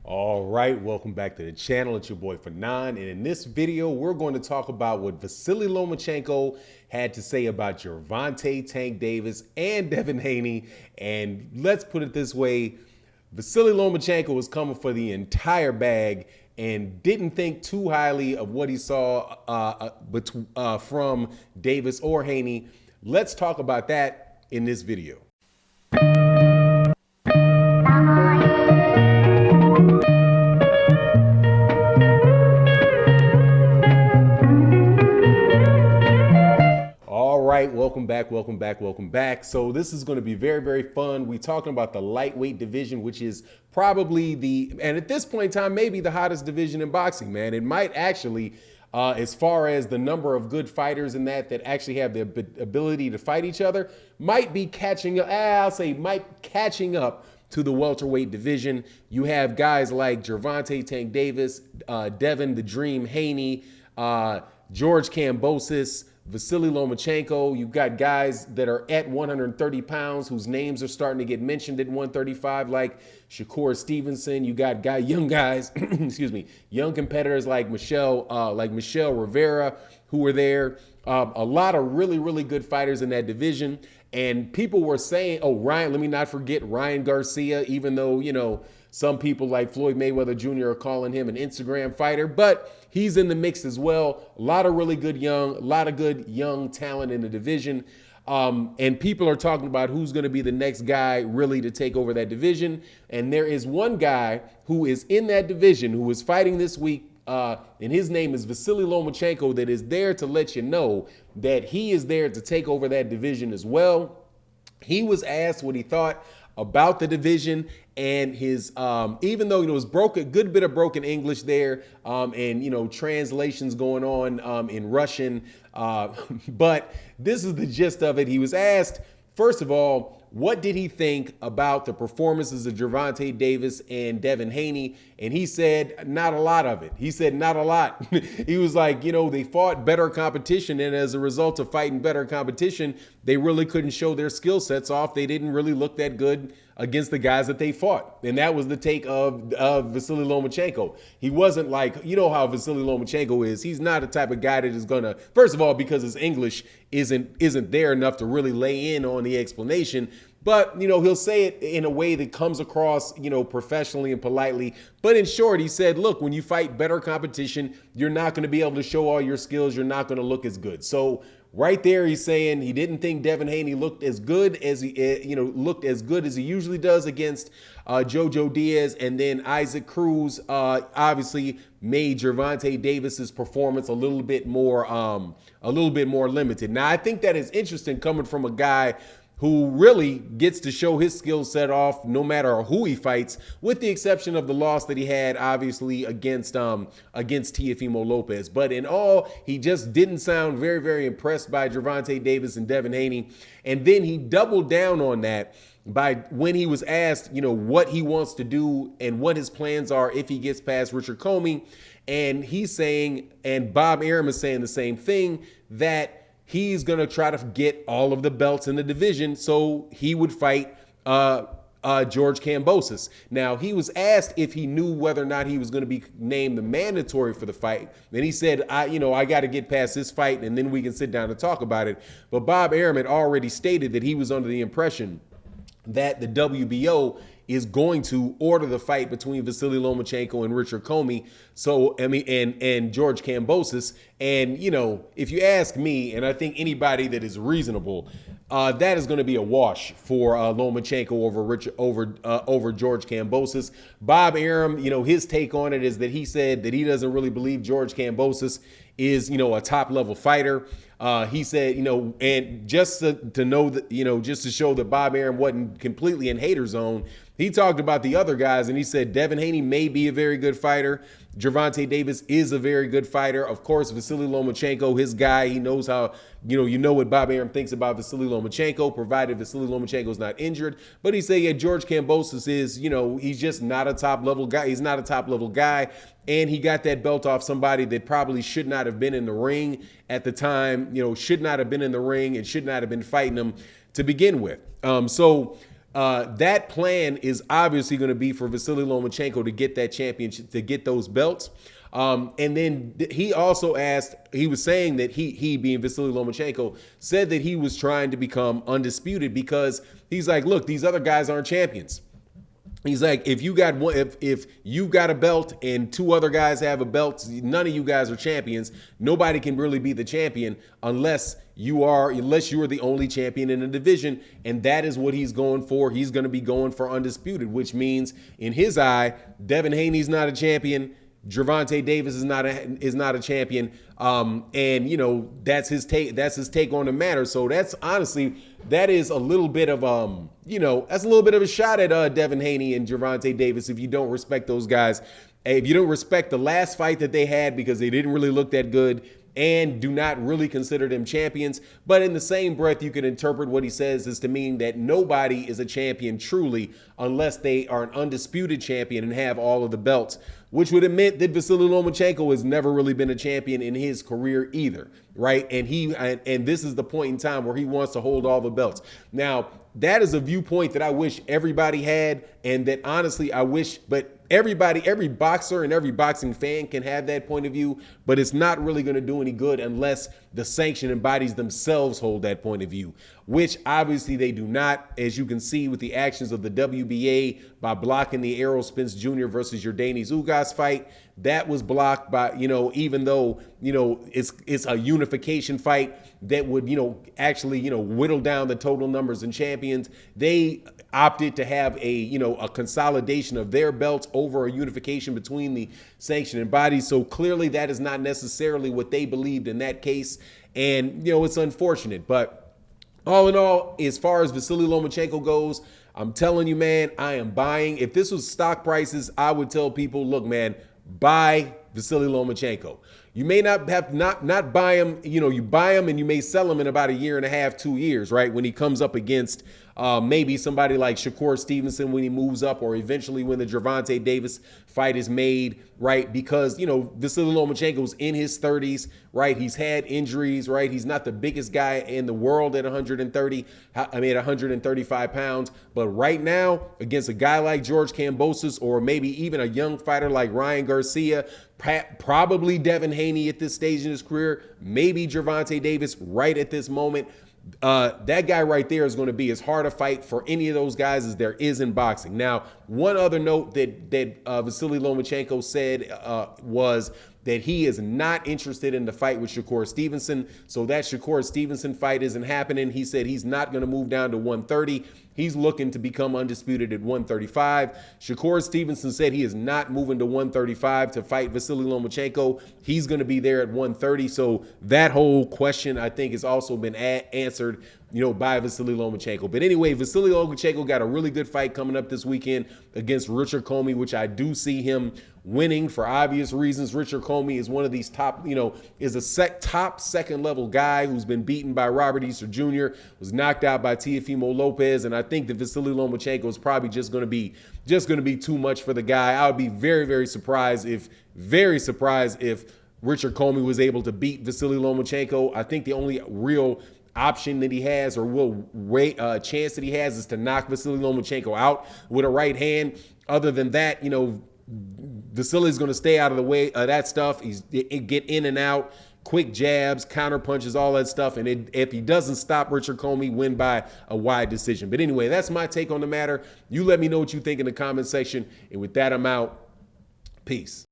All right, welcome back to the channel. It's your boy Fanon, and in this video, we're going to talk about what Vasily Lomachenko had to say about Gervonta Tank Davis and Devin Haney. And let's put it this way, Vasily Lomachenko was coming for the entire bag and didn't think too highly of what he saw from Davis or Haney. Let's talk about that in this video. Welcome back. So this is going to be very fun. We're talking about the lightweight division, which is probably and at this point in time, maybe the hottest division in boxing, man. It might actually, as far as the number of good fighters in that actually have the ability to fight each other, might be catching up. Catching up to the welterweight division. You have guys like Gervonta Tank Davis, Devin the Dream Haney, George Kambosos, Vasily Lomachenko. You've got guys that are at 130 pounds whose names are starting to get mentioned at 135, like Shakur Stevenson. You got young guys, excuse me, young competitors like Michelle Rivera, who were there. A lot of really good fighters in that division. And people were saying, oh, let me not forget Ryan Garcia, even though, some people like Floyd Mayweather Jr. are calling him an Instagram fighter, but he's in the mix as well. A lot of good young talent in the division. And people are talking about who's going to be the next guy really to take over that division. And there is one guy who is in that division who is fighting this week. And his name is Vasily Lomachenko, that is there to let you know that he is there to take over that division as well. He was asked what he thought about the division and his even though it was good bit of broken English there, and translations going on in Russian, but this is the gist of it. He was asked, first of all, what did he think about the performances of Gervonta Davis and Devin Haney? And he said, not a lot of it. He said, not a lot. He was like, they fought better competition. And as a result of fighting better competition, they really couldn't show their skill sets off. They didn't really look that good against the guys that they fought. And that was the take of Vasily Lomachenko. He wasn't like, how Vasily Lomachenko is. He's not the type of guy that is going to, first of all, because his English isn't there enough to really lay in on the explanation. But, he'll say it in a way that comes across, professionally and politely. But in short, he said, look, when you fight better competition, you're not going to be able to show all your skills. You're not going to look as good. So right there, he's saying he didn't think Devin Haney looked as good as he usually does against Jojo Diaz. And then Isaac Cruz obviously made Gervonta Davis's performance a little bit more limited. Now, I think that is interesting coming from a guy who really gets to show his skill set off no matter who he fights, with the exception of the loss that he had, obviously, against Teofimo Lopez. But in all, he just didn't sound very impressed by Gervonta Davis and Devin Haney. And then he doubled down on that when he was asked, what he wants to do and what his plans are if he gets past Richard Comey. And he's saying, and Bob Arum is saying the same thing, that he's going to try to get all of the belts in the division, so he would fight George Kambosos. Now, he was asked if he knew whether or not he was going to be named the mandatory for the fight. And he said, I got to get past this fight, and then we can sit down and talk about it. But Bob Arum had already stated that he was under the impression that the WBO is going to order the fight between Vasily Lomachenko and Richard Comey. So, and George Kambosos. And, if you ask me, and I think anybody that is reasonable, that is going to be a wash for Lomachenko over George Kambosos. Bob Arum, his take on it is that he said that he doesn't really believe George Kambosos is, a top level fighter. He said, and just to know that, just to show that Bob Arum wasn't completely in hater zone, he talked about the other guys, and he said Devin Haney may be a very good fighter. Gervonta Davis is a very good fighter. Of course, Vasily Lomachenko, his guy, he knows how, what Bob Arum thinks about Vasily Lomachenko, provided Vasily Lomachenko is not injured. But he said, yeah, George Kambosos is, he's just not a top level guy. He's not a top level guy. And he got that belt off somebody that probably should not have been in the ring at the time, should not have been in the ring and should not have been fighting him to begin with. So That plan is obviously going to be for Vasily Lomachenko to get that championship, to get those belts. And then he also asked, he was saying that he being Vasily Lomachenko, said that he was trying to become undisputed because he's like, look, these other guys aren't champions. He's like, if you got one, if you got a belt and two other guys have a belt, none of you guys are champions. Nobody can really be the champion unless you're the only champion in the division. And that is what he's going for. He's going to be going for undisputed, which means in his eye, Devin Haney's not a champion. Gervonta Davis is not a champion, and you know that's his take. That's his take on the matter. So that's honestly, that is a little bit of that's a little bit of a shot at Devin Haney and Gervonta Davis if you don't respect those guys. If you don't respect the last fight that they had because they didn't really look that good, and do not really consider them champions. But in the same breath, you can interpret what he says as to mean that nobody is a champion truly unless they are an undisputed champion and have all of the belts, which would admit that Vasily Lomachenko has never really been a champion in his career either, right? And this is the point in time where he wants to hold all the belts. Now, that is a viewpoint that I wish everybody had, and that honestly I wish, but every boxer and every boxing fan can have that point of view, but it's not really going to do any good unless the sanctioning bodies themselves hold that point of view, which obviously they do not, as you can see with the actions of the WBA by blocking the Errol Spence Jr. versus Yordenis Ugas fight. That was blocked by, even though, it's a unification fight that would, actually, whittle down the total numbers and champions. They opted to have a consolidation of their belts over a unification between the sanctioning bodies. So clearly that is not necessarily what they believed in that case. And, it's unfortunate. But all in all, as far as Vasily Lomachenko goes, I'm telling you, man, I am buying. If this was stock prices, I would tell people, look, man, buy Vasily Lomachenko. You may not have not buy him, you buy him and you may sell him in about a year and a half, 2 years, right? When he comes up against maybe somebody like Shakur Stevenson when he moves up, or eventually when the Gervonta Davis fight is made, right? Because, Vasily Lomachenko's in his 30s, right? He's had injuries, right? He's not the biggest guy in the world at 135 pounds. But right now, against a guy like George Kambosos, or maybe even a young fighter like Ryan Garcia, probably Devin Haney at this stage in his career, maybe Gervonta Davis right at this moment, that guy right there is going to be as hard a fight for any of those guys as there is in boxing. Now, one other note that Vasily Lomachenko said was that he is not interested in the fight with Shakur Stevenson. So that Shakur Stevenson fight isn't happening. He said he's not going to move down to 130. He's looking to become undisputed at 135. Shakur Stevenson said he is not moving to 135 to fight Vasily Lomachenko. He's going to be there at 130. So that whole question, I think, has also been answered, by Vasily Lomachenko. But anyway, Vasily Lomachenko got a really good fight coming up this weekend against Richard Comey, which I do see him winning for obvious reasons. Richard Comey is one of these top, is a top second level guy who's been beaten by Robert Easter Jr., was knocked out by Teofimo Lopez, and I think that Vasily Lomachenko is probably just going to be too much for the guy. I would be very, very surprised if Richard Comey was able to beat Vasily Lomachenko. I think the only real option that he has, or chance that he has, is to knock Vasily Lomachenko out with a right hand. Other than that, Vasily's going to stay out of the way of that stuff. He's get in and out, quick jabs, counter punches, all that stuff. And if he doesn't stop Richard Comey, win by a wide decision. But anyway, that's my take on the matter. You let me know what you think in the comment section. And with that, I'm out. Peace.